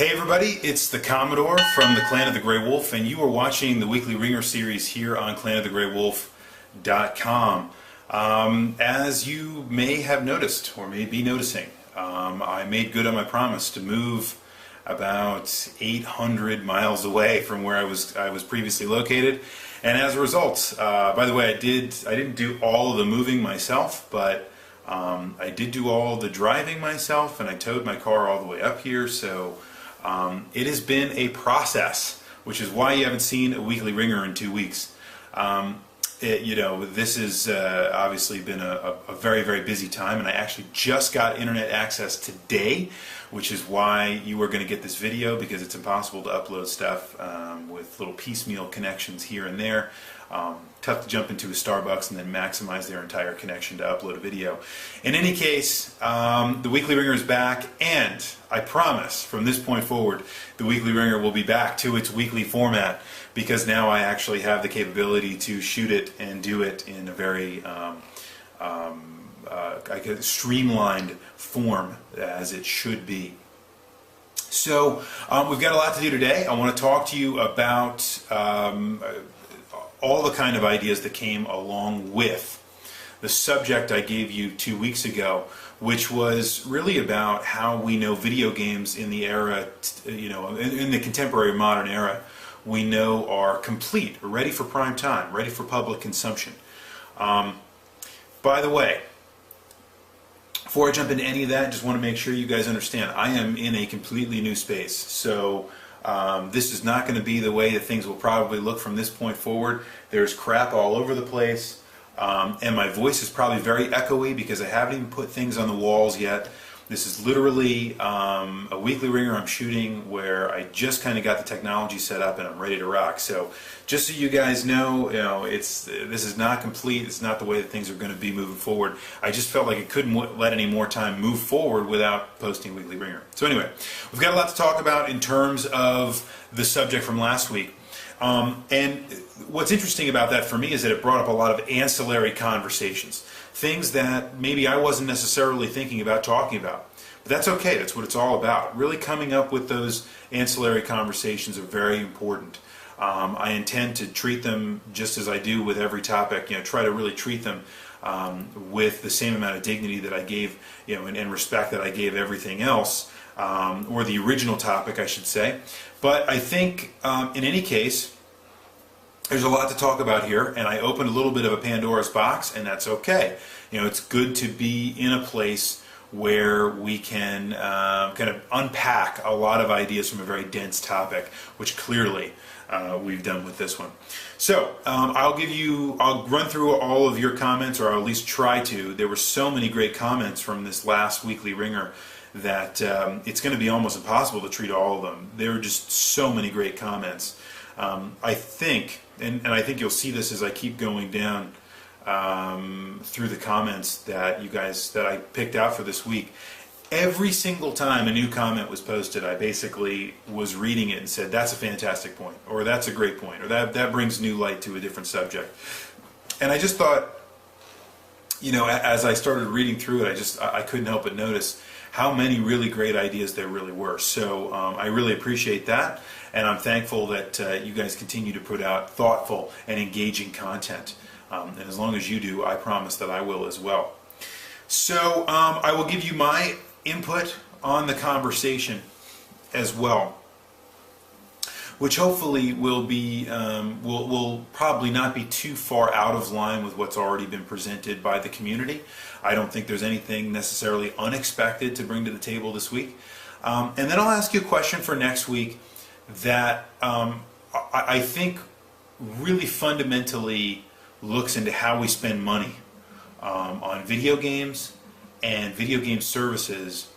Hey everybody, it's the Commodore from the Clan of the Grey Wolf, and you are watching the weekly Wringer series here on clanofthegreywolf.com. As you may have noticed, or may be noticing, I made good on my promise to move about 800 miles away from where I was previously located, and as a result, by the way, I didn't do all of the moving myself, but I did do all the driving myself, and I towed my car all the way up here, so it has been a process, which is why you haven't seen a weekly Wringer in 2 weeks. This has obviously been a very, very busy time, and I actually just got internet access today, which is why you are going to get this video, because it's impossible to upload stuff with little piecemeal connections here and there. Tough to jump into a Starbucks and then maximize their entire connection to upload a video. In any case, the Weekly Wringer is back, and I promise from this point forward the Weekly Wringer will be back to its weekly format, because now I actually have the capability to shoot it and do it in a very streamlined form, as it should be. So we've got a lot to do today. I want to talk to you about all the kind of ideas that came along with the subject I gave you 2 weeks ago, which was really about how we know video games in the era, in the contemporary modern era, we know are complete, ready for prime time, ready for public consumption. By the way, before I jump into any of that, I just want to make sure you guys understand I am in a completely new space. So this is not going to be the way that things will probably look from this point forward. There's crap all over the place, and my voice is probably very echoey because I haven't even put things on the walls yet. This is literally a weekly Wringer I'm shooting where I just kind of got the technology set up and I'm ready to rock. So just so you guys know, this is not complete. It's not the way that things are going to be moving forward. I just felt like I couldn't let any more time move forward without posting weekly Wringer. So anyway, we've got a lot to talk about in terms of the subject from last week. And what's interesting about that for me is that it brought up a lot of ancillary conversations, things that maybe I wasn't necessarily thinking about talking about. But that's okay, that's what it's all about. Really coming up with those ancillary conversations are very important. I intend to treat them just as I do with every topic, try to really treat them with the same amount of dignity that I gave, and respect that I gave everything else, or the original topic, I should say. But I think, in any case, there's a lot to talk about here, and I opened a little bit of a Pandora's box, and that's okay. It's good to be in a place where we can kind of unpack a lot of ideas from a very dense topic, which clearly we've done with this one. So I'll run through all of your comments, or I'll at least try to. There were so many great comments from this last weekly Wringer that it's going to be almost impossible to treat all of them. There were just so many great comments. I think, and I think you'll see this as I keep going down through the comments that I picked out for this week. Every single time a new comment was posted, I basically was reading it and said, that's a fantastic point, or that's a great point, or that brings new light to a different subject. And I just thought, as I started reading through it, I couldn't help but notice how many really great ideas there really were. So I really appreciate that, and I'm thankful that you guys continue to put out thoughtful and engaging content. And as long as you do, I promise that I will as well. So I will give you my input on the conversation as well, which hopefully will probably not be too far out of line with what's already been presented by the community. I don't think there's anything necessarily unexpected to bring to the table this week. And then I'll ask you a question for next week that I think really fundamentally looks into how we spend money on video games and video game services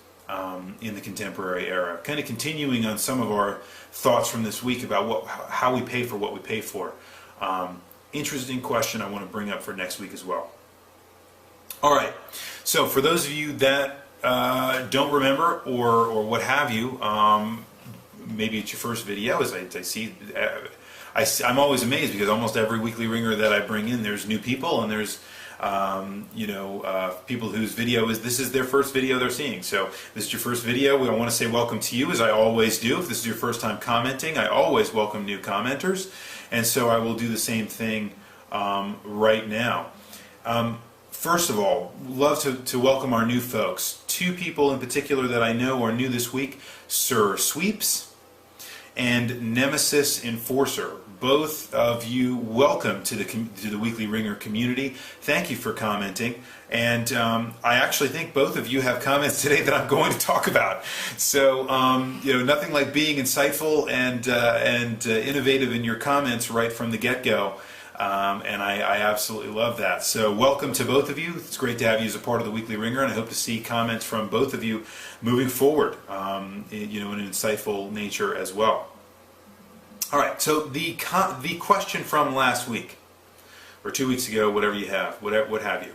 in the contemporary era. Kind of continuing on some of our thoughts from this week about how we pay for what we pay for. Interesting question I want to bring up for next week as well. All right, so for those of you that don't remember or what have you, maybe it's your first video, as I see. I'm always amazed because almost every weekly Wringer that I bring in, there's new people, and there's People whose this is their first video they're seeing. So this is your first video. I want to say welcome to you, as I always do. If this is your first time commenting, I always welcome new commenters, and so I will do the same thing right now. First of all, love to welcome our new folks. Two people in particular that I know are new this week: Sir Sweeps and Nemesis Enforcer. Both of you, welcome to the Weekly Wringer community. Thank you for commenting, and I actually think both of you have comments today that I'm going to talk about. So nothing like being insightful and innovative in your comments right from the get-go, and I absolutely love that. So welcome to both of you. It's great to have you as a part of the Weekly Wringer, and I hope to see comments from both of you moving forward, in an insightful nature as well. All right, so the question from last week, or 2 weeks ago, whatever you have, what have you,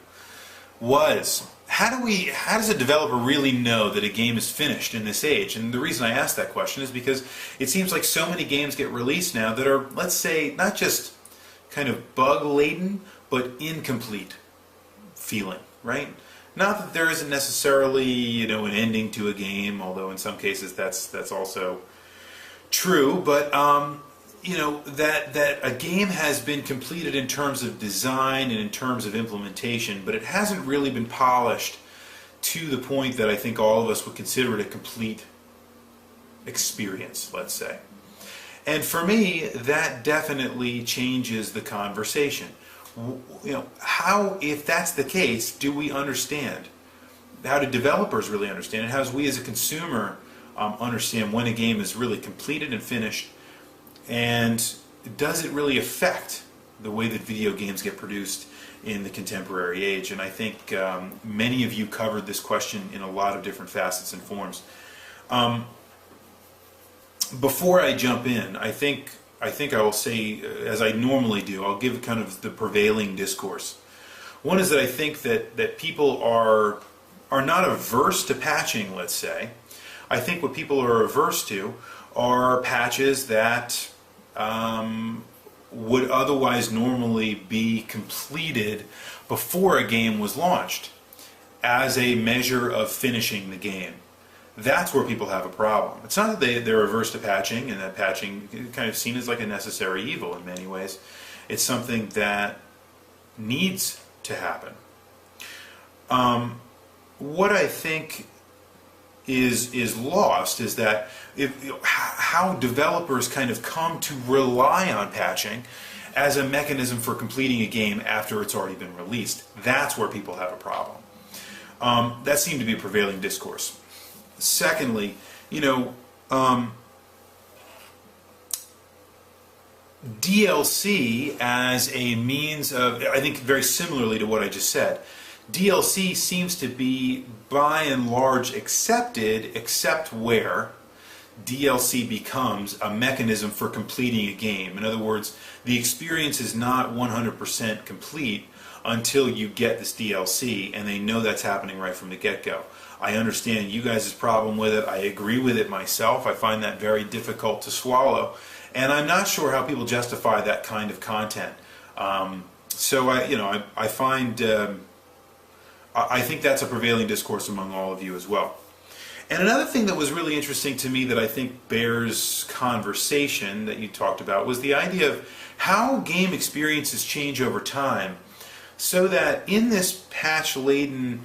was how does a developer really know that a game is finished in this age? And the reason I asked that question is because it seems like so many games get released now that are, let's say, not just kind of bug-laden, but incomplete feeling, right? Not that there isn't necessarily, an ending to a game, although in some cases that's also true, but that a game has been completed in terms of design and in terms of implementation, but it hasn't really been polished to the point that I think all of us would consider it a complete experience, let's say. And for me, that definitely changes the conversation. How, if that's the case, do we understand? How do developers really understand it? How do we as a consumer understand when a game is really completed and finished? And does it really affect the way that video games get produced in the contemporary age? And I think many of you covered this question in a lot of different facets and forms. Before I jump in, I think I will say, as I normally do, I'll give kind of the prevailing discourse. One is that I think that people are not averse to patching, let's say. I think what people are averse to are patches that would otherwise normally be completed before a game was launched as a measure of finishing the game. That's where people have a problem. It's not that they're averse to patching, and that patching is kind of seen as like a necessary evil in many ways. It's something that needs to happen. What I think is lost is that how developers kind of come to rely on patching as a mechanism for completing a game after it's already been released. That's where people have a problem. That seemed to be a prevailing discourse. Secondly, DLC as a means of, I think very similarly to what I just said, DLC seems to be by and large accepted, except where DLC becomes a mechanism for completing a game. In other words, the experience is not 100% complete until you get this DLC, and they know that's happening right from the get-go. I understand you guys' problem with it. I agree with it myself. I find that very difficult to swallow, and I'm not sure how people justify that kind of content. So I find I think that's a prevailing discourse among all of you as well. And another thing that was really interesting to me that I think bears conversation that you talked about was the idea of how game experiences change over time, so that in this patch-laden,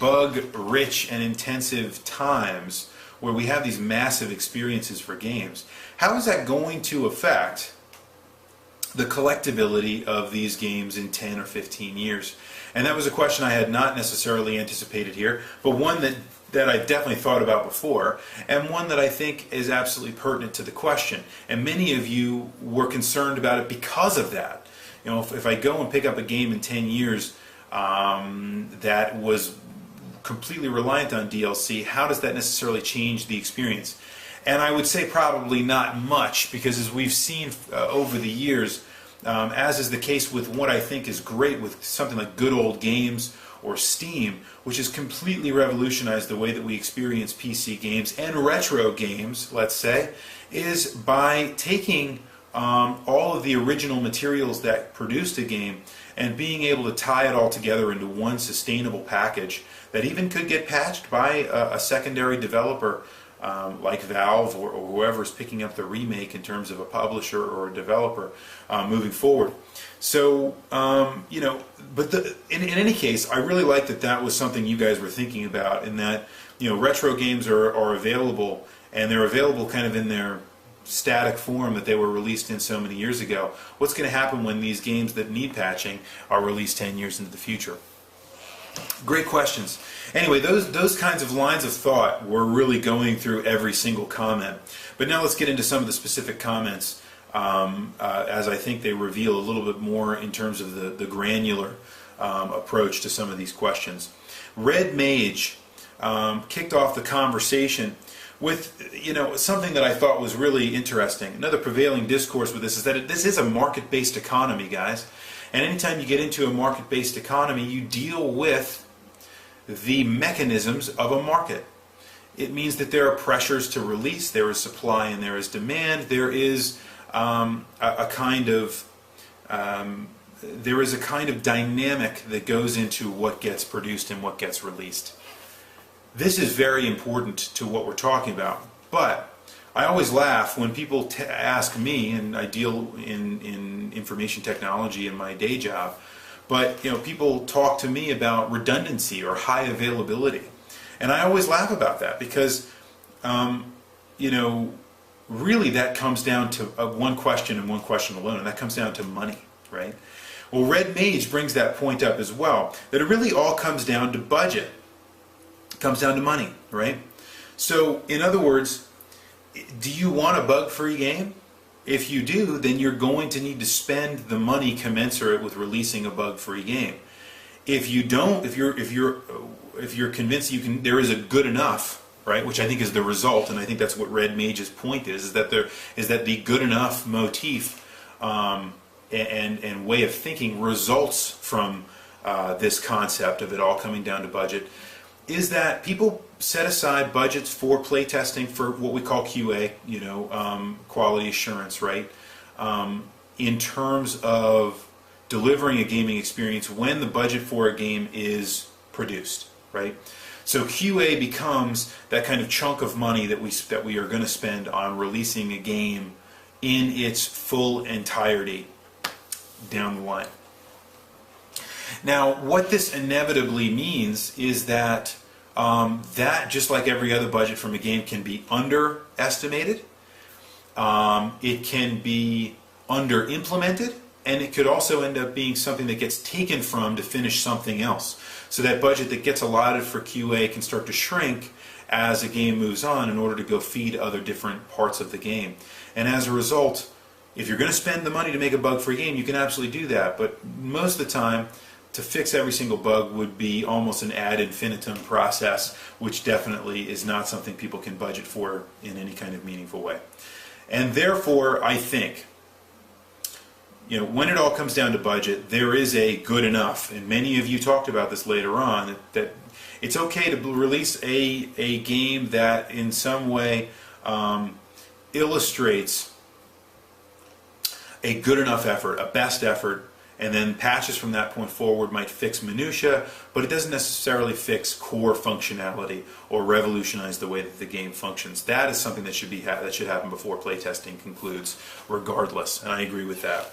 bug-rich and intensive times where we have these massive experiences for games, how is that going to affect the collectability of these games in 10 or 15 years? And that was a question I had not necessarily anticipated here, but one that I've definitely thought about before, and one that I think is absolutely pertinent to the question. And many of you were concerned about it because of that. If I go and pick up a game in 10 years that was completely reliant on DLC, how does that necessarily change the experience? And I would say probably not much, because as we've seen over the years, as is the case with what I think is great with something like Good Old Games or Steam, which has completely revolutionized the way that we experience PC games and retro games, let's say, is by taking all of the original materials that produced a game and being able to tie it all together into one sustainable package that even could get patched by a secondary developer like Valve or whoever's picking up the remake in terms of a publisher or a developer moving forward. So, but in any case, I really like that was something you guys were thinking about, and that, retro games are available, and they're available kind of in their static form that they were released in so many years ago. What's going to happen when these games that need patching are released 10 years into the future? Great questions. Anyway, those kinds of lines of thought were really going through every single comment. But now let's get into some of the specific comments, as I think they reveal a little bit more in terms of the granular approach to some of these questions. Red Mage kicked off the conversation with something that I thought was really interesting. Another prevailing discourse with this is that this is a market-based economy, guys. And anytime you get into a market-based economy, you deal with the mechanisms of a market. It means that there are pressures to release, there is supply and there is demand, there is a kind of dynamic that goes into what gets produced and what gets released. This is very important to what we're talking about, but I always laugh when people ask me, and I deal in information technology in my day job, but people talk to me about redundancy or high availability, and I always laugh about that because really that comes down to one question and one question alone, and that comes down to money, right? Well, Red Mage brings that point up as well, that it really all comes down to budget. It comes down to money, right? So, in other words, do you want a bug-free game? If you do, then you're going to need to spend the money commensurate with releasing a bug-free game. If you don't, if you're convinced there is a good enough, right, which I think is the result, and I think that's what Red Mage's point is that the good enough motif and way of thinking results from this concept of it all coming down to budget, is that people set aside budgets for playtesting for what we call QA, quality assurance, right? In terms of delivering a gaming experience when the budget for a game is produced, right? So QA becomes that kind of chunk of money that we are going to spend on releasing a game in its full entirety down the line. Now, what this inevitably means is that that, just like every other budget from a game, can be underestimated, it can be under-implemented, and it could also end up being something that gets taken from to finish something else. So that budget that gets allotted for QA can start to shrink as a game moves on in order to go feed other different parts of the game. And as a result, if you're going to spend the money to make a bug-free game, you can absolutely do that, but most of the time, to fix every single bug would be almost an ad infinitum process, which definitely is not something people can budget for in any kind of meaningful way. And therefore, I think, when it all comes down to budget, there is a good enough, and many of you talked about this later on, that it's okay to release a game that in some way illustrates a good enough effort, a best effort, and then patches from that point forward might fix minutia, but it doesn't necessarily fix core functionality or revolutionize the way that the game functions. That is something that should happen before playtesting concludes, regardless, and I agree with that.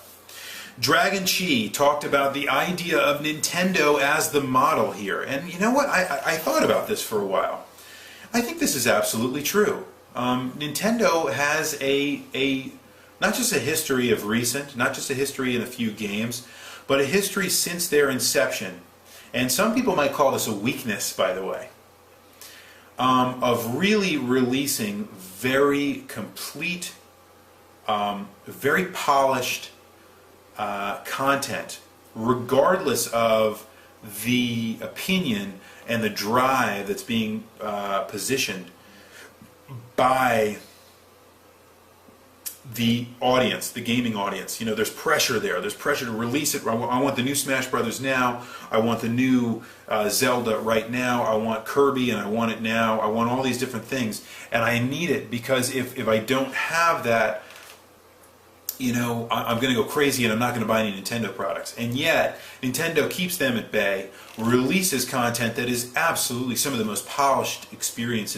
Dragon Chi talked about the idea of Nintendo as the model here, and you know what? I thought about this for a while. I think this is absolutely true. Nintendo has not just a history of recent, not just a history in a few games, but a history since their inception. And some people might call this a weakness, by the way, of really releasing very complete, very polished content, regardless of the opinion and the drive that's being positioned by the audience, the gaming audience. There's pressure there. There's pressure to release it. I want the new Smash Brothers now. I want the new Zelda right now. I want Kirby and I want it now. I want all these different things. And I need it because if I don't have that you know, I'm going to go crazy and I'm not going to buy any Nintendo products. And yet, Nintendo keeps them at bay, releases content that is absolutely some of the most polished experiences